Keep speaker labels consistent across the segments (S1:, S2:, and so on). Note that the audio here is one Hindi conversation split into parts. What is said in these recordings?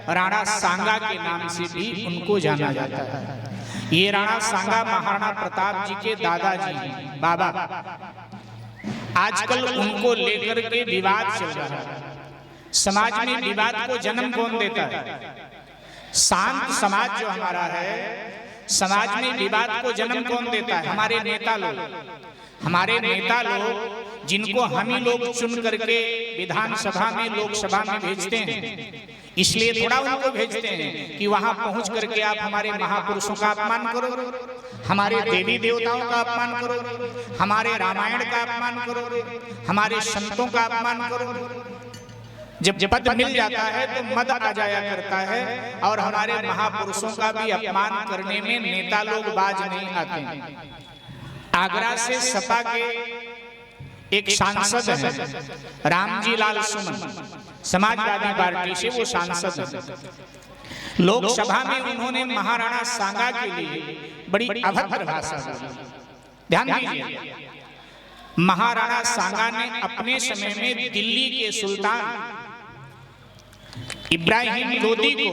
S1: राणा सांगा के नाम से भी उनको जाना जाता है। ये राणा सांगा महाराणा प्रताप जी के दादाजी बाबा, आजकल उनको लेकर के विवाद चल रहा है। समाज में विवाद को जन्म कौन देता है? शांत समाज जो हमारा है, समाज में विवाद को जन्म कौन देता है? हमारे नेता लोग। हमारे नेता लोग जिनको हम ही लोग चुन करके विधानसभा में, लोकसभा में भेजते हैं, इसलिए थोड़ा उनको भेजते हैं कि वहां पहुंच करके आप हमारे महापुरुषों का अपमान करो, हमारे देवी देवताओं का अपमान करो, हमारे रामायण का अपमान करो, हमारे संतों का अपमान करो। जब पद मिल जाता है तो मद आ जाया करता है, और हमारे महापुरुषों का भी अपमान करने में नेता लोग बाज नहीं आते। आगरा से सपा के एक सांसद हैं रामजी लाल सुमन, समाजवादी पार्टी से वो सांसद हैं। लोकसभा में उन्होंने महाराणा सांगा के लिए बड़ी अभद्र भाषा बोली। ध्यान दीजिए, महाराणा सांगा ने अपने समय में दिल्ली के सुल्तान इब्राहिम लोदी को,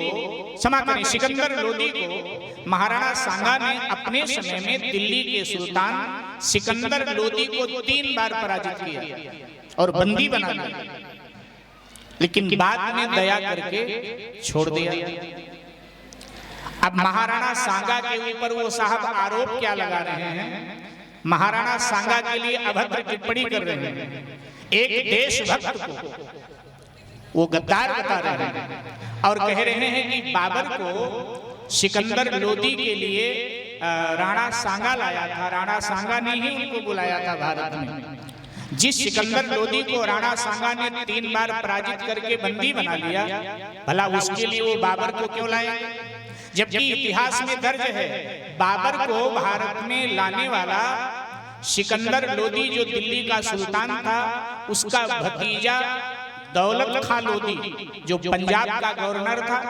S1: क्षमा करें, सिकंदर लोदी को महाराणा सांगा ने अपने समय में दिल्ली के सुल्तान सिकंदर लोदी को 3 बार पराजित किया और बंदी बना लिया, लेकिन बाद में दया करके छोड़ दिया। अब महाराणा सांगा के ऊपर वो साहब आरोप क्या लगा रहे हैं? महाराणा सांगा के लिए अभद्र टिप्पणी कर रहे हैं। एक देशभक्त को वो गद्दार बता रहे हैं और कह रहे हैं कि बाबर को सिकंदर लोदी के लिए राणा सांगा लाया था, राणा सांगा ने ही उनको बुलाया था भारत में। जिस सिकंदर लोदी को राणा सांगा ने 3 बार पराजित करके बंदी बना लिया, भला उसके लिए वो बाबर को क्यों लाए? जबकि इतिहास में दर्ज है बाबर को भारत में लाने वाला सिकंदर लोदी जो दिल्ली का सुल्तान था, उसका भतीजा दौलत खां लोदी जो पंजाब का गवर्नर था,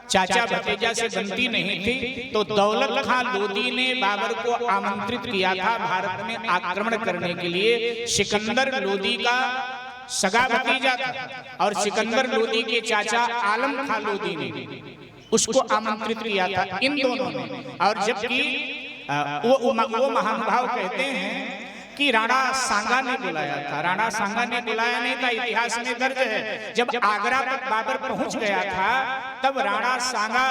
S1: चाचा भतीजा से बनती नहीं थी, तो दौलत खां लोदी ने बाबर को आमंत्रित किया था भारत में आक्रमण करने के लिए। सिकंदर लोदी का सगा भतीजा था और सिकंदर लोदी के चाचा आलम खां लोदी ने उसको आमंत्रित किया था, इन दोनों ने। और जबकि वो महानुभाव कहते हैं कि राणा सांगा ने बुलाया था, राणा सांगा ने बुलाया नहीं था। इतिहास में दर्ज है जब आगरा तक बाबर पहुंच गया था, तब राणा सांगा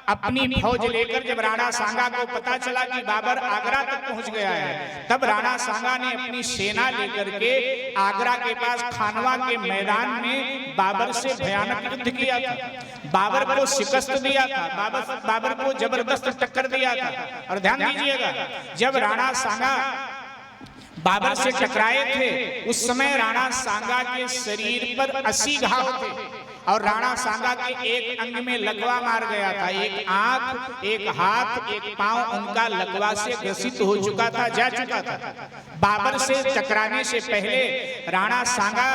S1: अपनी फौज लेकर, जब राणा सांगा को पता चला कि बाबर आगरा तक पहुंच गया है, तब राणा सांगा ने अपनी सेना लेकर के आगरा के पास खानवा के मैदान में बाबर से भयानक युद्ध किया था। बाबर को शिकस्त दिया था, बाबर को जबरदस्त टक्कर दिया था। और ध्यान दीजिएगा, जब राणा सांगा बाबर से टकराए थे, उस समय राणा सांगा के शरीर पर 80 घाव थे और राणा सांगा के एक अंग में लकवा मार गया था। एक आंख, एक हाथ, एक पांव उनका लकवा से ग्रसित हो चुका था, जा चुका था। बाबर से टकराने से पहले राणा सांगा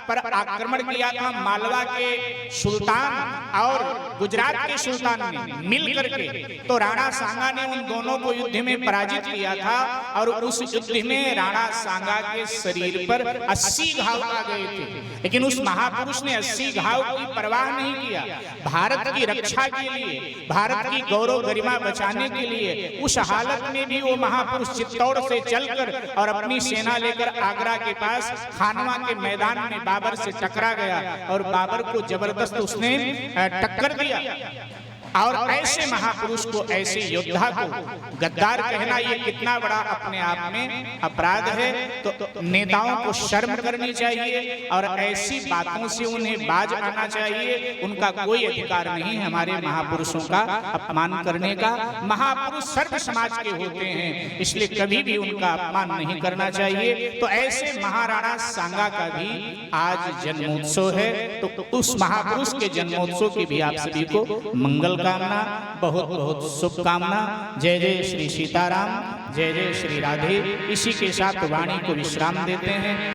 S1: पर आक्रमण किया था मालवा के सुल्तान और गुजरात के सुल्तान ने मिल करके, तो राणा सांगा ने उन दोनों को युद्ध में पराजित किया था और उस युद्ध में राणा सांगा के शरीर पर 80 घाव आ गए थे। लेकिन उस महापुरुष ने 80 घाव की परवाह नहीं किया। भारत की रक्षा के लिए, भारत की गौरव गरिमा बचाने के लिए उस हालत में भी वो महापुरुष चित्तौड़ से चलकर और अपनी सेना लेकर आगरा के पास खानवा के मैदान में बाबर से टकरा गया और बाबर को जबरदस्त उसने टक्कर दिया। और ऐसे महापुरुष को, ऐसे योद्धा को गद्दार कहना ये कितना बड़ा अपने आप में अपराध है। तो नेताओं को शर्म करनी चाहिए और ऐसी बातों से उन्हें बाज आना चाहिए। उनका कोई अधिकार नहीं है हमारे महापुरुषों का अपमान करने का। महापुरुष सर्व समाज के होते हैं, इसलिए कभी भी उनका अपमान नहीं करना चाहिए। तो ऐसे महाराणा सांगा का भी आज जन्मोत्सव है, तो उस महापुरुष के जन्मोत्सव की भी आप सभी को मंगल कामना, बहुत बहुत शुभकामना। जय जय श्री सीताराम, जय जय श्री राधे। इसी के साथ वाणी को विश्राम देते हैं।